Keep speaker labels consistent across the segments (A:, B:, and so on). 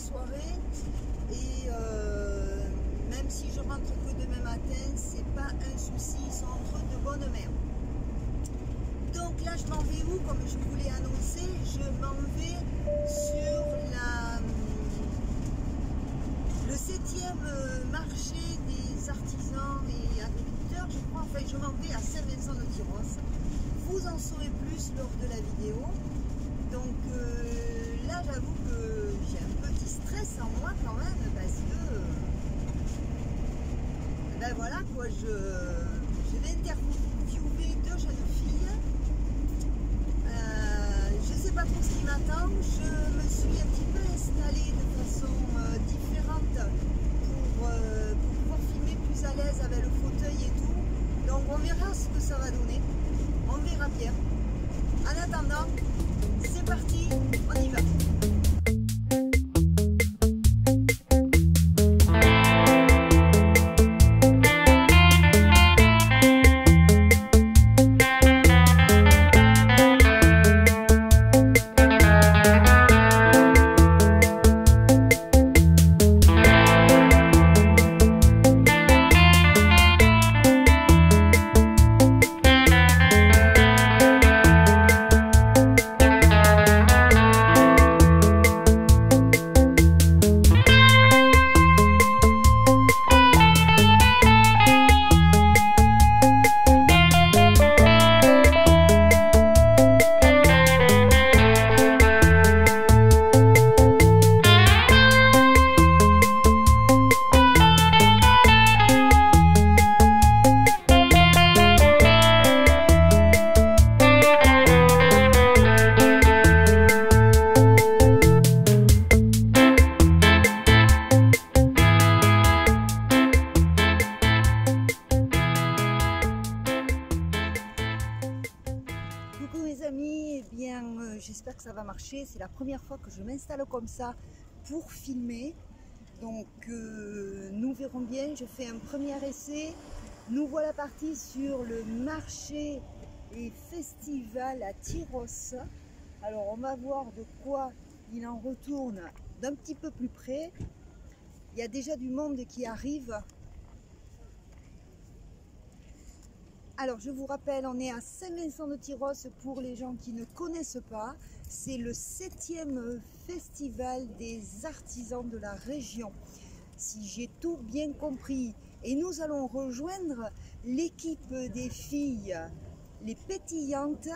A: soirée et même si je rentre que demain matin, c'est pas un souci, ils sont entre de bonnes mains. Donc là je m'en vais où? Comme je vous l'ai annoncé, je m'en vais sur le 7e marché des artisans et agriculteurs, je crois. Enfin, je m'en vais à Saint-Vincent-de-Tyrosse. Vous en saurez plus lors de la vidéo. Donc là, j'avoue que j'ai un petit stress en moi quand même parce que ben voilà quoi, je vais interviewer 2 jeunes filles. Je ne sais pas trop ce qui m'attend. Je me suis un petit peu installée de façon différente pour pouvoir filmer plus à l'aise avec le fauteuil et tout. Donc on verra ce que ça va donner. On verra bien. En attendant, c'est parti, on y va. J'espère que ça va marcher. C'est la première fois que je m'installe comme ça pour filmer. Donc nous verrons bien. Je fais un premier essai. Nous voilà partis sur le marché et festival à Tyrosse. Alors on va voir de quoi il en retourne d'un petit peu plus près. Il y a déjà du monde qui arrive. Alors je vous rappelle, on est à Saint-Vincent-de-Tyrosse pour les gens qui ne connaissent pas. C'est le 7e festival des artisans de la région, si j'ai tout bien compris. Et nous allons rejoindre l'équipe des filles, les pétillantes,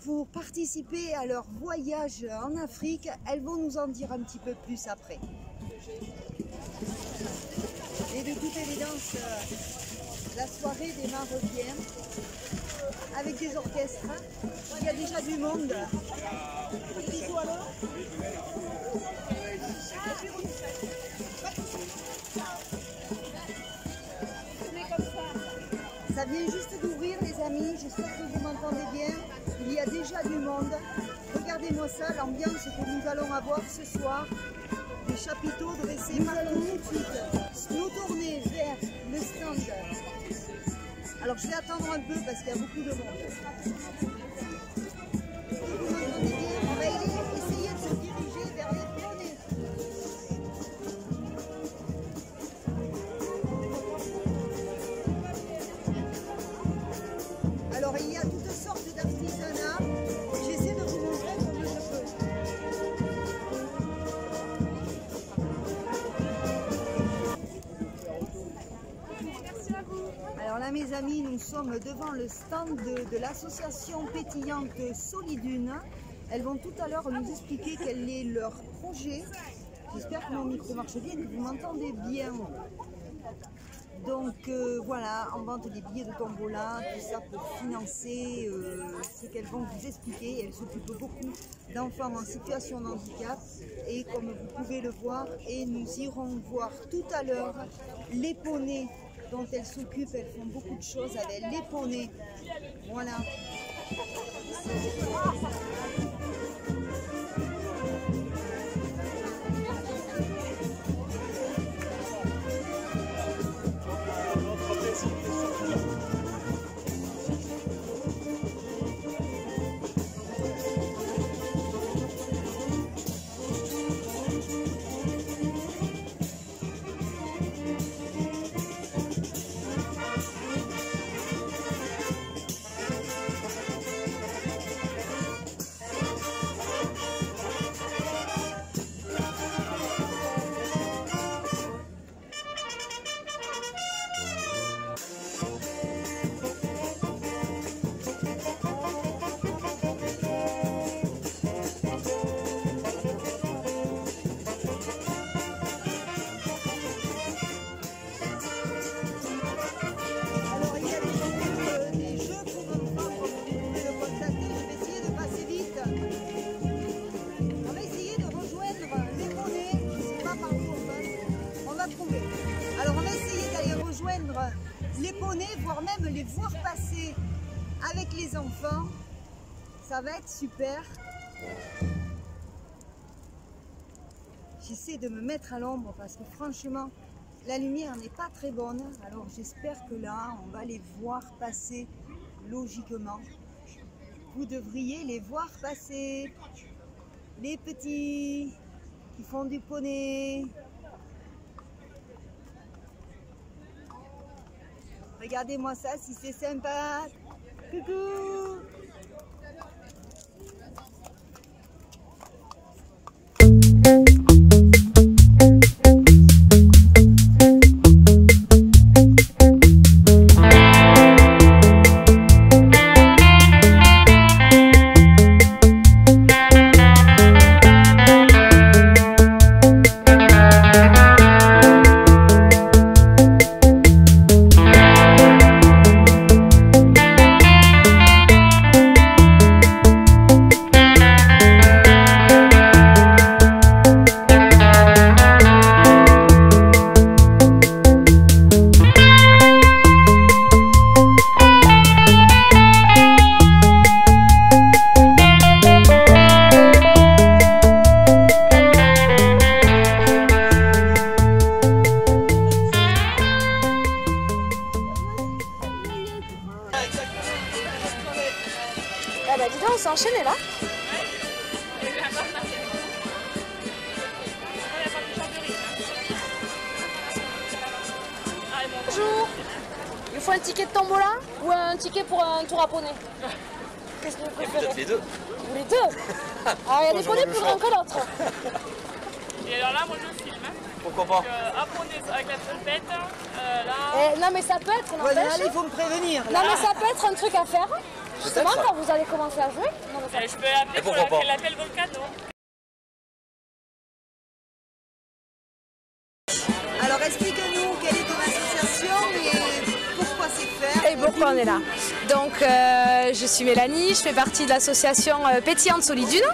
A: pour participer à leur voyage en Afrique. Elles vont nous en dire un petit peu plus après. Et de toute évidence, la soirée démarre bien avec des orchestres. Il y a déjà du monde. Ça vient juste d'ouvrir les amis, j'espère que vous m'entendez bien. Il y a déjà du monde. Regardez-moi ça, l'ambiance que nous allons avoir ce soir. Les chapiteaux dressés partout tout de suite. Nous tourner vers le stand. Alors je vais attendre un peu parce qu'il y a beaucoup de monde. Vous m'entendez bien, on va essayer de se diriger vers les poneys. Alors il y a toutes sortes d'artisanats. J'essaie de vous montrer comme je peux. Alors là mes amis, nous sommes devant le stand de l'association pétillante Solidune. Elles vont tout à l'heure nous expliquer quel est leur projet. J'espère que mon micro marche bien, que vous m'entendez bien. Donc voilà, on vend des billets de tombola, tout ça pour financer ce qu'elles vont vous expliquer. Elles s'occupent beaucoup d'enfants en situation de handicap et comme vous pouvez le voir, et nous irons voir tout à l'heure les poneys dont elles s'occupent. Elles font beaucoup de choses avec les poneys. Voilà. les poneys, voire même les voir passer avec les enfants. Ça va être super. J'essaie de me mettre à l'ombre parce que franchement, la lumière n'est pas très bonne. Alors j'espère que là, on va les voir passer logiquement. Vous devriez les voir passer. Les petits qui font du poney. Regardez-moi ça, si c'est sympa. Coucou!
B: Ah bah dis donc, on s'est enchaîné là. Bonjour. Il faut un ticket de tombola ou un ticket pour un tour à poney? Qu'est-ce que vous préférez?
C: Peut-être les deux.
B: Ou les deux? Ah, il y a des poneys plus grands que l'autre.
D: Et alors là, moi je filme.
C: Pourquoi pas?
D: Un poney avec la trompette, là.
B: Non mais ça peut être,
A: Ouais,
B: n'empêche.
A: il faut me prévenir.
B: Non mais ça peut être un truc à faire. Justement
C: Peut-être.
B: quand vous allez commencer à jouer. Non, mais ça-
D: Je peux l'appeler
C: Et pourquoi pas?
D: qu'elle l'appelle Volcano.
A: Alors explique-nous quelle est ton association et pourquoi c'est fait.
B: Et pourquoi on est là? Donc je suis Mélanie, je fais partie de l'association Pétillante Solidune.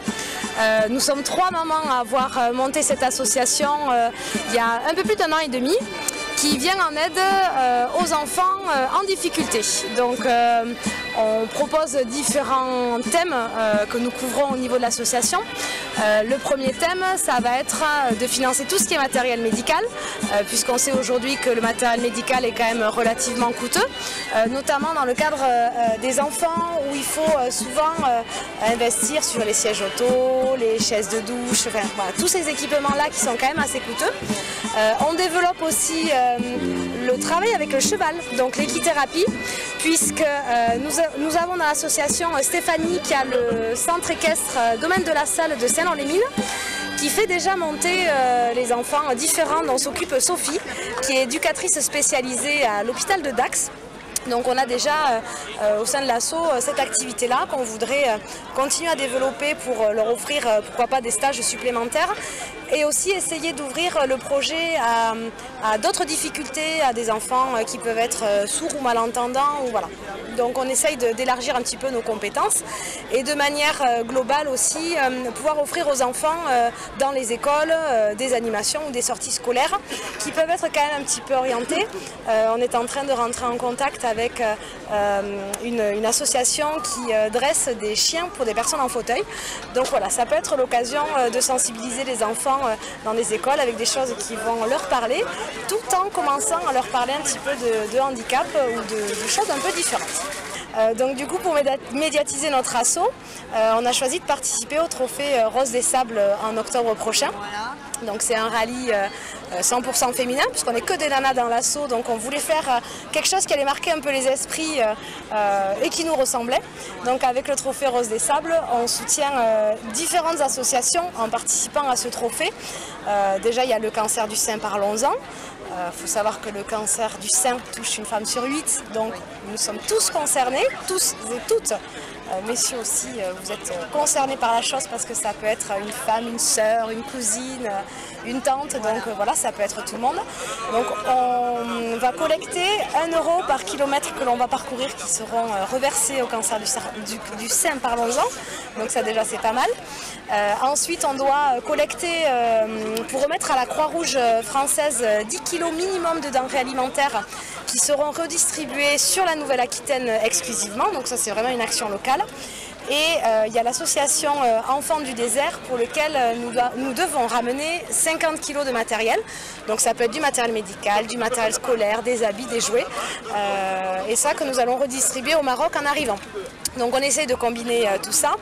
B: Nous sommes 3 mamans à avoir monté cette association il y a un peu plus d'1 an et demi, qui vient en aide aux enfants en difficulté. Donc on propose différents thèmes que nous couvrons au niveau de l'association. Le premier thème, ça va être de financer tout ce qui est matériel médical, puisqu'on sait aujourd'hui que le matériel médical est quand même relativement coûteux, notamment dans le cadre des enfants où il faut souvent investir sur les sièges auto, les chaises de douche, enfin, voilà, tous ces équipements-là qui sont quand même assez coûteux. On développe aussi le travail avec le cheval, donc l'équithérapie, puisque nous avons dans l'association Stéphanie qui a le centre équestre Domaine de la Salle de Saint-Laurent-les-Mines, qui fait déjà monter les enfants différents dont s'occupe Sophie, qui est éducatrice spécialisée à l'hôpital de Dax. Donc on a déjà au sein de l'asso cette activité-là qu'on voudrait continuer à développer pour leur offrir pourquoi pas des stages supplémentaires et aussi essayer d'ouvrir le projet à d'autres difficultés, à des enfants qui peuvent être sourds ou malentendants. Ou voilà. Donc on essaye d'élargir un petit peu nos compétences et de manière globale aussi pouvoir offrir aux enfants dans les écoles des animations ou des sorties scolaires qui peuvent être quand même un petit peu orientées. On est en train de rentrer en contact avec une association qui dresse des chiens pour des personnes en fauteuil. Donc voilà, ça peut être l'occasion de sensibiliser les enfants dans les écoles avec des choses qui vont leur parler, tout en commençant à leur parler un petit peu de handicap ou de choses un peu différentes. Donc du coup, pour médiatiser notre asso, on a choisi de participer au trophée Rose des Sables en octobre prochain. Donc c'est un rallye 100% féminin, puisqu'on n'est que des nanas dans l'asso, donc on voulait faire quelque chose qui allait marquer un peu les esprits et qui nous ressemblait. Donc avec le trophée Rose des Sables, on soutient différentes associations en participant à ce trophée. Déjà, il y a le cancer du sein, parlons-en. Il faut savoir que le cancer du sein touche une femme sur 8, donc nous sommes tous concernés, tous et toutes. Messieurs aussi, vous êtes concernés par la chose parce que ça peut être une femme, une sœur, une cousine, une tante, donc voilà, ça peut être tout le monde. Donc on va collecter 1 € par kilomètre que l'on va parcourir qui seront reversés au cancer du sein, parlons-en. Donc ça déjà c'est pas mal. Ensuite on doit collecter pour remettre à la Croix-Rouge française 10 kg minimum de denrées alimentaires qui seront redistribués sur la Nouvelle-Aquitaine exclusivement. Donc ça, c'est vraiment une action locale. Et il y a l'association Enfants du désert pour lequel nous devons ramener 50 kg de matériel. Donc ça peut être du matériel médical, du matériel scolaire, des habits, des jouets. Et ça que nous allons redistribuer au Maroc en arrivant. Donc on essaie de combiner tout ça.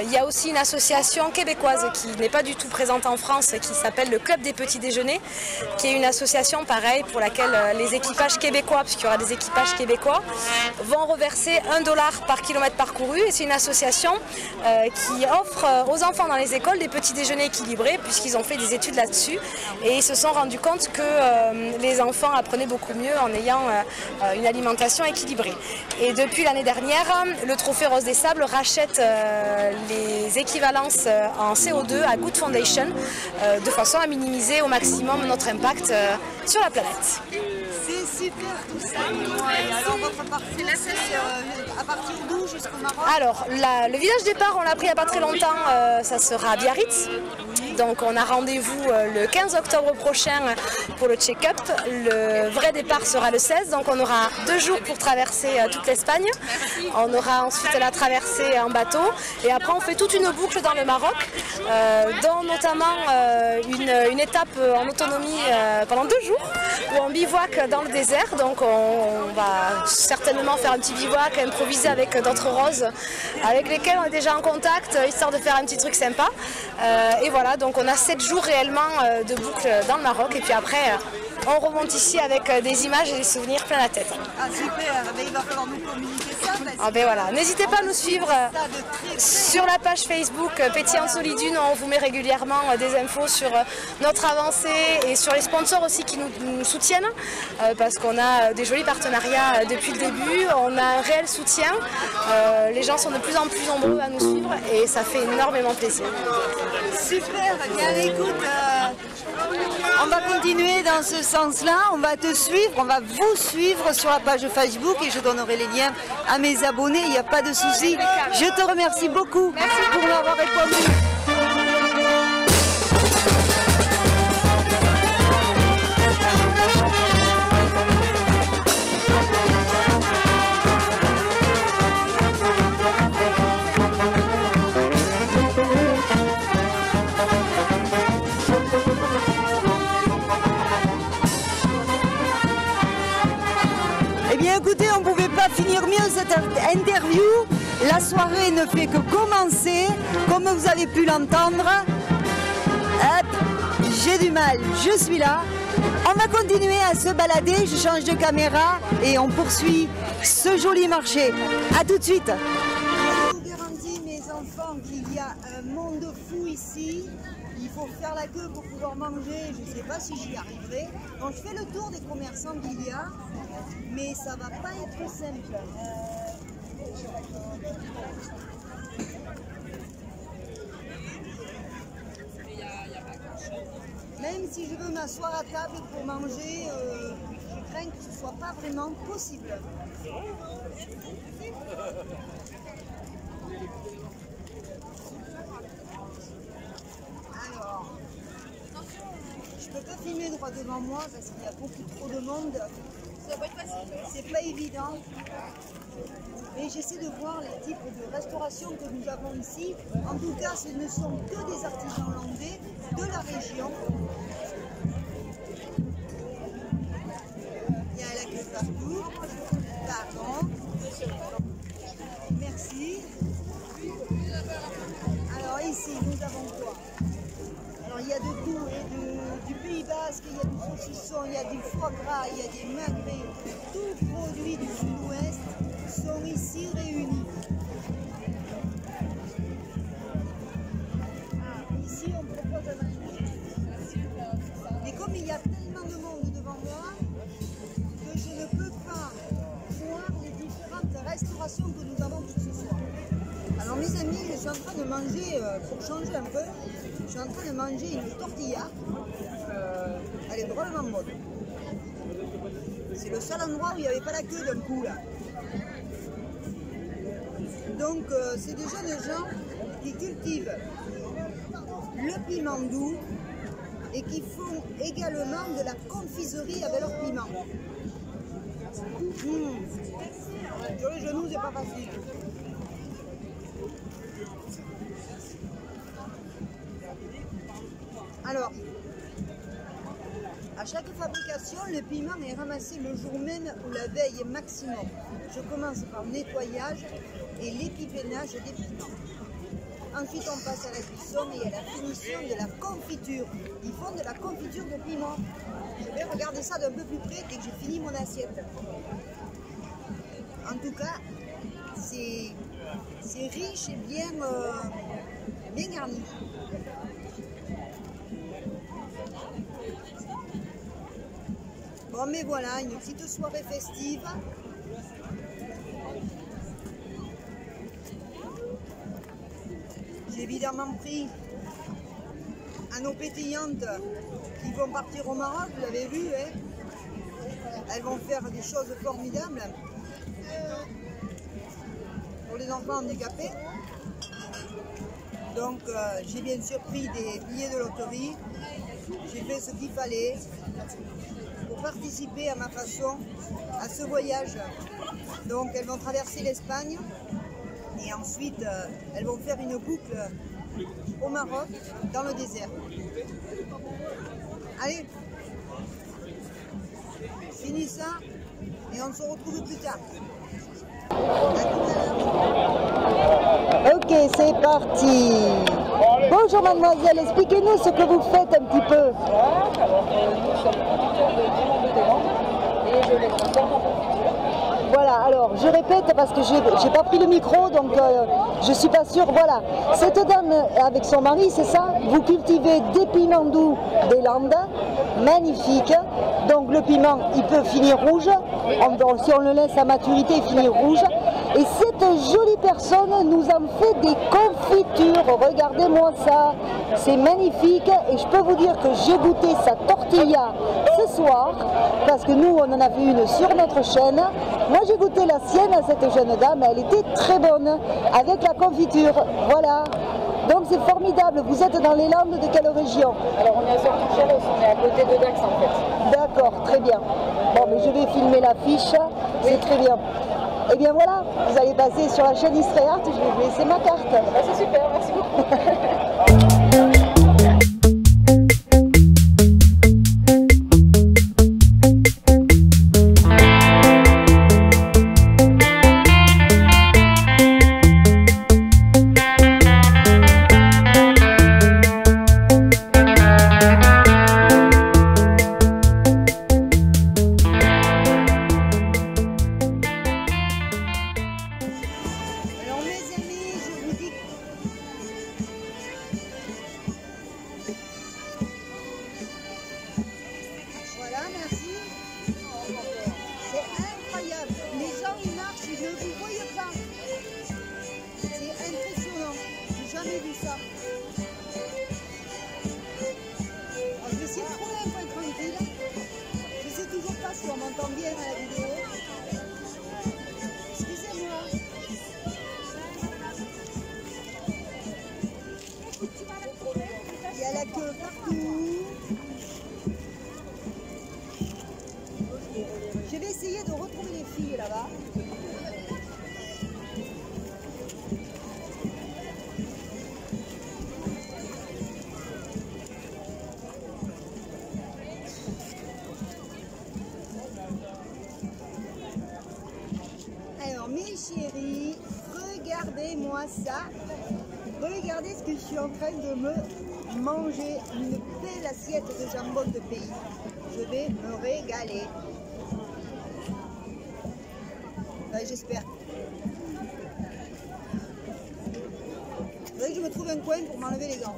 B: Il y a aussi une association québécoise qui n'est pas du tout présente en France, qui s'appelle le Club des Petits Déjeuners, qui est une association pareille pour laquelle les équipages québécois, puisqu'il y aura des équipages québécois, vont reverser $1 par kilomètre parcouru. Et c'est une association qui offre aux enfants dans les écoles des petits déjeuners équilibrés, puisqu'ils ont fait des études là-dessus. Et ils se sont rendus compte que les enfants apprenaient beaucoup mieux en ayant une alimentation équilibrée. Et depuis l'année dernière, le Trophée Rose des Sables rachète les équivalences en CO2 à Good Foundation de façon à minimiser au maximum notre impact sur la planète.
A: C'est super tout ça. Alors votre parcours, c'est à partir d'où jusqu'au Maroc?
B: Alors le village départ, on l'a pris il n'y a pas très longtemps, ça sera à Biarritz. Donc on a rendez-vous le 15 octobre prochain pour le check-up. Le vrai départ sera le 16, donc on aura 2 jours pour traverser toute l'Espagne. On aura ensuite la traversée en bateau et après on fait toute une boucle dans le Maroc, dont notamment une étape en autonomie pendant 2 jours où on bivouac dans le désert. Donc on va certainement faire un petit bivouac improvisé avec d'autres roses avec lesquelles on est déjà en contact, histoire de faire un petit truc sympa. Et voilà, donc on a 7 jours réellement de boucle dans le Maroc et puis après on remonte ici avec des images et des souvenirs plein la tête.
A: Ah super, mais il va falloir nous communiquer ça.
B: Ah ben voilà, n'hésitez pas à nous suivre sur la page Facebook Pétillante Solidune. On vous met régulièrement des infos sur notre avancée et sur les sponsors aussi qui nous soutiennent parce qu'on a des jolis partenariats depuis le début. On a un réel soutien. Les gens sont de plus en plus nombreux à nous suivre et ça fait énormément plaisir.
A: Super, bien écoute, on va continuer dans ce sens-là, on va te suivre, on va vous suivre sur la page Facebook et je donnerai les liens à mes abonnés, il n'y a pas de souci. Je te remercie beaucoup pour m'avoir répondu. Écoutez, on ne pouvait pas finir mieux cette interview. La soirée ne fait que commencer, comme vous avez pu l'entendre. Hop, j'ai du mal, je suis là. On va continuer à se balader, je change de caméra et on poursuit ce joli marché. A tout de suite. Je vous garantis, mes enfants, qu'il y a un monde fou ici. Il faut faire la queue pour pouvoir manger, je ne sais pas si j'y arriverai. Donc je fais le tour des commerçants qu'il y a, mais ça va pas être simple. Même si je veux m'asseoir à table pour manger, je crains que ce ne soit pas vraiment possible. Alors, je peux pas filmer droit devant moi parce qu'il y a beaucoup trop de monde. Ça va être facile. C'est pas évident. Mais j'essaie de voir les types de restauration que nous avons ici. En tout cas, ce ne sont que des artisans landais de la région. Il y a la queue partout. Pardon. Merci. Alors ici, nous avons quoi? Alors il y a de tout, du Pays Basque, il y a du saucisson, il y a du foie gras, il y a des magrets. Tous produits du sud-ouest sont ici réunis. Ici on propose à manger. Mais comme il y a tellement de monde devant moi, que je ne peux pas voir les différentes restaurations que nous avons pour ce soir. Alors mes amis, je suis en train de manger, pour changer un peu, je suis en train de manger une tortilla. Elle est drôlement bonne. C'est le seul endroit où il n'y avait pas la queue d'un coup là. Donc c'est des jeunes gens qui cultivent le piment doux et qui font également de la confiserie avec leur piment. Sur les genoux, c'est pas facile. Alors, à chaque fabrication, le piment est ramassé le jour même ou la veille maximum. Je commence par le nettoyage et l'épipénage des piments. Ensuite, on passe à la cuisson et à la finition de la confiture. Ils font de la confiture de piment. Je vais regarder ça d'un peu plus près dès que j'ai fini mon assiette. En tout cas, c'est riche et bien garni. Bon, mais voilà, une petite soirée festive. J'ai évidemment pris un eau pétillante qui vont partir au Maroc, vous l'avez vu, hein. Elles vont faire des choses formidables pour les enfants handicapés. Donc j'ai bien sûr pris des billets de loterie, j'ai fait ce qu'il fallait pour participer à ma façon à ce voyage. Donc elles vont traverser l'Espagne et ensuite elles vont faire une boucle au Maroc dans le désert. Allez, finis ça et on se retrouve plus tard. Ok, c'est parti. Bonjour mademoiselle, expliquez-nous ce que vous faites un petit peu. Voilà, alors je répète parce que j'ai pas pris le micro, donc je suis pas sûre. Voilà, cette dame avec son mari, c'est ça? Vous cultivez des piments doux des Landes, magnifiques. Donc le piment, il peut finir rouge. Si on le laisse à maturité, il finit rouge. Et cette jolie personne nous en fait des confitures. Regardez-moi ça, c'est magnifique. Et je peux vous dire que j'ai goûté sa tortilla ce soir, parce que nous, on en a fait une sur notre chaîne. Moi, j'ai goûté la sienne à cette jeune dame, elle était très bonne, avec la confiture. Voilà. Donc c'est formidable. Vous êtes dans les Landes de quelle région?
C: Alors on est à Sortichalos, on est à côté de Dax en fait.
A: D'accord, très bien. Bon, mais je vais filmer l'affiche, c'est très bien. Et bien voilà, vous allez passer sur la chaîne Istréart, je vais vous laisser ma carte.
C: C'est super, merci beaucoup.
A: Je vais essayer de retrouver les filles là-bas. Alors mes chéris, regardez-moi ça. Regardez ce que je suis en train de me manger. Une belle assiette de jambon de pays. Je vais me régaler. J'espère. Il faudrait que je me trouve un coin pour m'enlever les gants.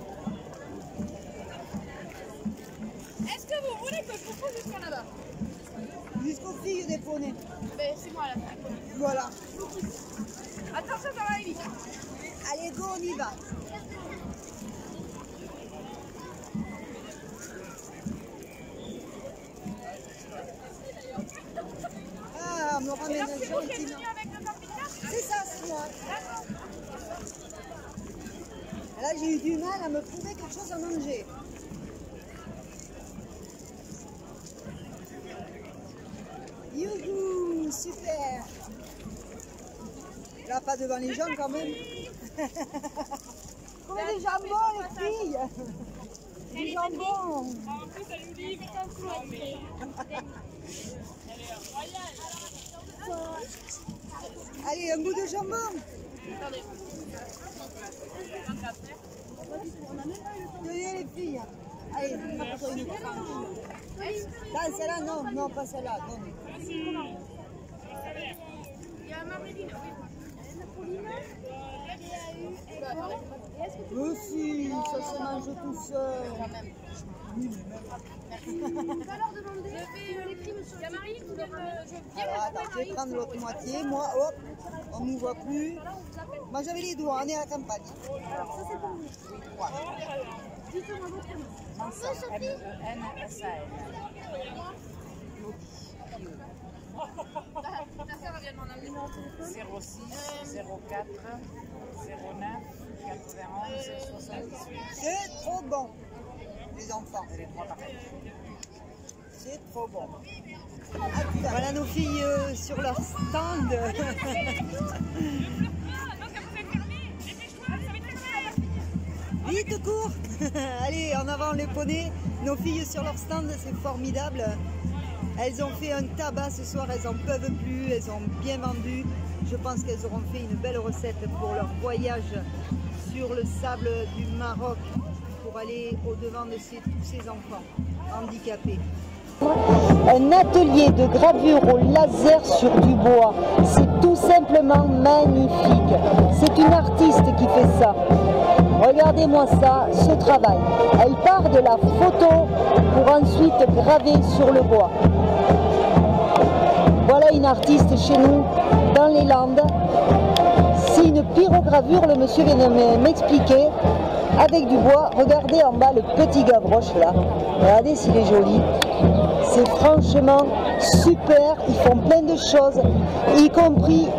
D: Est-ce que vous voulez que je vous pose jusqu'en là-bas?
A: Jusqu'aux filles des poneys.
D: Ben, c'est moi là.
A: Voilà.
D: Attention, ça va aller vite.
A: Allez, go, on y va. Ah, on me ramène un gentil. C'est ça, c'est moi. Là, j'ai eu du mal à me trouver quelque chose à manger. Là, pas devant les gens quand même. Comme des jambons, les filles. Des jambons.
D: En plus, elle nous dit,
A: Allez, un bout de jambon. Tenez les filles. Allez, là, celle-là, non, non, pas celle-là. Non.
D: il y a Marilyn,
A: Mais si, ça se mange tout seul.
D: Je vais les primes sur la Marie, je viens
A: Alors, attends, je vais prendre l'autre moitié. Moi, hop, on ne nous voit plus. Moi, j'avais les doigts, on est à la campagne.
D: Alors, ça, c'est pour vous. Dites-moi votre nom.
E: M-E-N-S-A-L.
D: Ta sœur vient de m'en amener.
E: 06 04 09 91 78.
A: C'est trop bon, les enfants.
E: Les trois pareils.
A: C'est trop bon. Voilà nos filles sur leur stand. Vite, cours. Allez, en avant les poneys. Nos filles sur leur stand, c'est formidable. Elles ont fait un tabac ce soir, elles n'en peuvent plus, elles ont bien vendu. Je pense qu'elles auront fait une belle recette pour leur voyage sur le sable du Maroc pour aller au-devant de tous ces enfants handicapés. Un atelier de gravure au laser sur du bois, c'est tout simplement magnifique. C'est une artiste qui fait ça. Regardez-moi ça, ce travail. Elle part de la photo pour ensuite graver sur le bois. Voilà une artiste chez nous, dans les Landes. C'est une pyrogravure, le monsieur vient de m'expliquer, avec du bois. Regardez en bas le petit Gavroche là. Regardez s'il est joli. C'est franchement super. Ils font plein de choses, y compris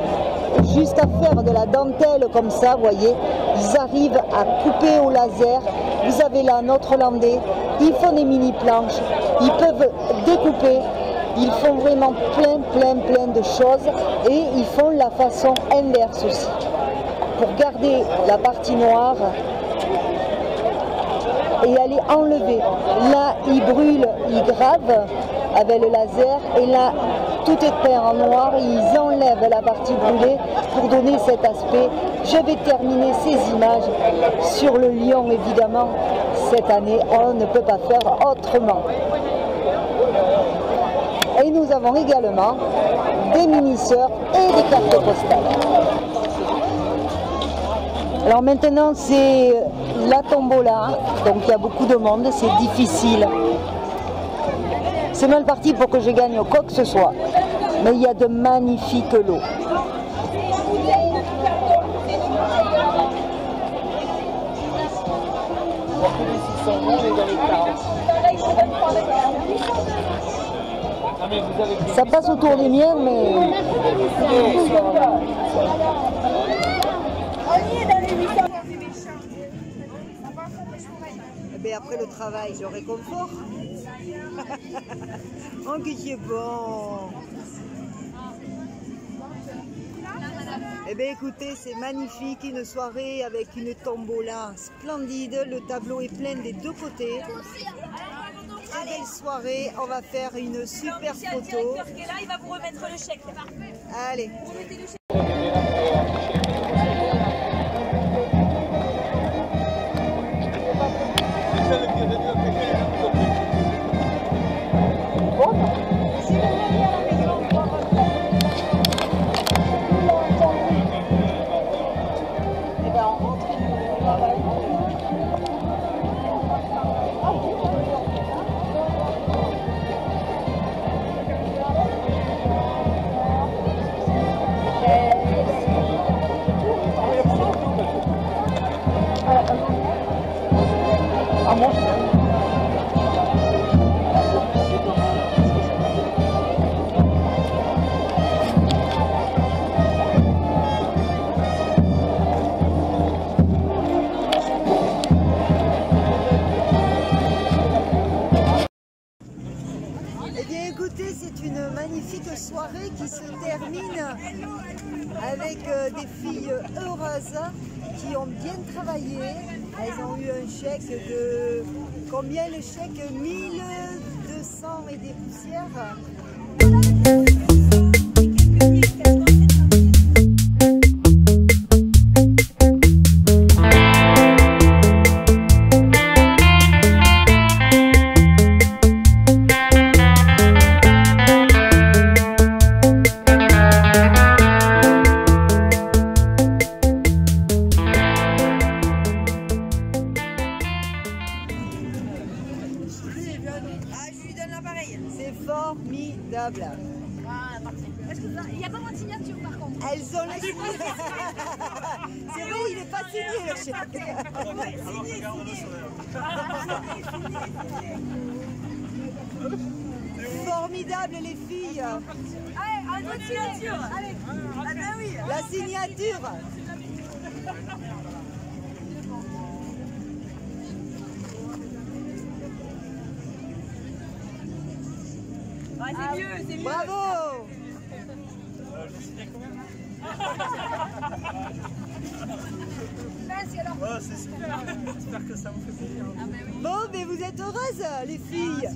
A: jusqu'à faire de la dentelle comme ça, vous voyez. Ils arrivent à couper au laser. Vous avez là notre Landais. Ils font des mini planches. Ils peuvent découper. Ils font vraiment plein de choses. Et ils font la façon inverse aussi. Pour garder la partie noire et aller enlever. Là, ils brûlent, ils gravent avec le laser. Et là, tout est peint en noir. Ils enlèvent la partie brûlée pour donner cet aspect. Je vais terminer ces images sur le lion, évidemment. Cette année, on ne peut pas faire autrement. Et nous avons également des minisseurs et des cartes postales. Alors maintenant, c'est la tombola. Donc il y a beaucoup de monde, c'est difficile. C'est mal parti pour que je gagne quoi que ce soit. Mais il y a de magnifiques lots. Ça passe autour des miens, mais... Eh bien, après le travail, je réconfort. Oh, qui est bon! Eh bien, écoutez, c'est magnifique, une soirée avec une tombola splendide. Le tableau est plein des deux côtés. Très belle soirée, on va faire une super photo.
F: Qui est là, il va vous remettre le chèque.
A: Allez.
F: Vous remettez le chèque.
A: écoutez, c'est une magnifique soirée qui se termine avec des filles heureuses qui ont bien travaillé. Elles ont eu un chèque de... Combien le chèque? 1200 et des poussières. C'est formidable.
F: Ah, parfait. Est-ce que il n'y a pas moins de signature par contre?
A: Elles ont les... C'est vrai, il n'est pas signé le chèque. Formidable les filles.
F: Allez, un autre signature. Allez. Ah ben oui.
A: La signature.
F: Ah, c'est mieux, c'est mieux.
A: Bravo.
F: Merci alors.
E: Oh, c'est super. J'espère que ça vous fait plaisir.
F: Ah ben oui.
A: Bon, mais vous êtes heureuses les filles.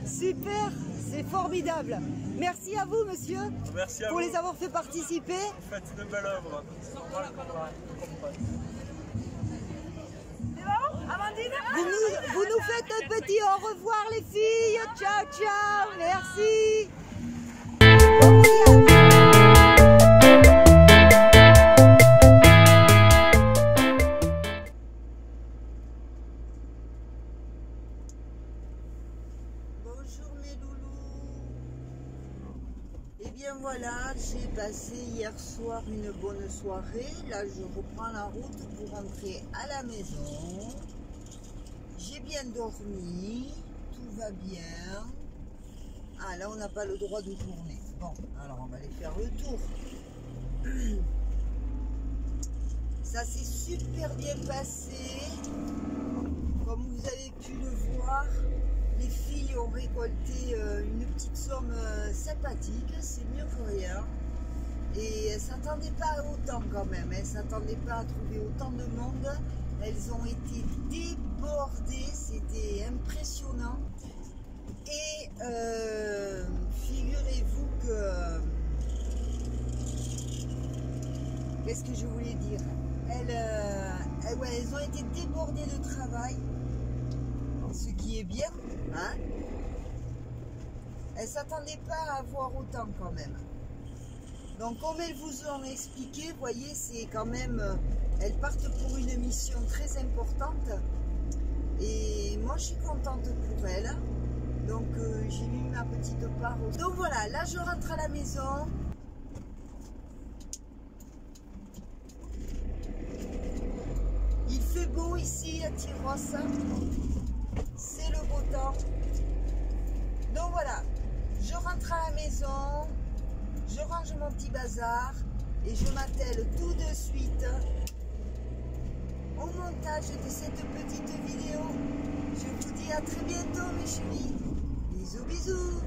A: Super, c'est formidable. Merci à vous monsieur.
E: Merci à
A: pour
E: vous.
A: les avoir fait participer.
E: Vous faites une belle œuvre.
F: C'est bon, Amandine?
A: Vous nous faites un petit au revoir les filles. Ciao, ciao. Merci. Bon voyage. Bonjour mes loulous. Et bien voilà, j'ai passé hier soir une bonne soirée. Là je reprends la route pour rentrer à la maison. J'ai bien dormi, tout va bien. Ah là on n'a pas le droit de tourner. Bon, alors on va aller faire le tour. Ça s'est super bien passé. Comme vous avez pu le voir, les filles ont récolté une petite somme sympathique, c'est mieux que rien. Et elles ne s'attendaient pas à autant quand même, elles ne s'attendaient pas à trouver autant de monde. Elles ont été débordées, c'était impressionnant. Et figurez-vous que... Qu'est-ce que je voulais dire? Elles ont été débordées de travail. Ce qui est bien, hein. Elles ne s'attendaient pas à avoir autant quand même. Donc comme elles vous ont expliqué, vous voyez, c'est quand même, elles partent pour une mission très importante. Et moi je suis contente pour elles. Donc j'ai mis ma petite part. Donc voilà, là je rentre à la maison. Il fait beau ici à Tyrosse. C'est le beau temps. Donc voilà, je rentre à la maison, je range mon petit bazar et je m'attelle tout de suite au montage de cette petite vidéo. Je vous dis à très bientôt mes chéris. Bisous bisous.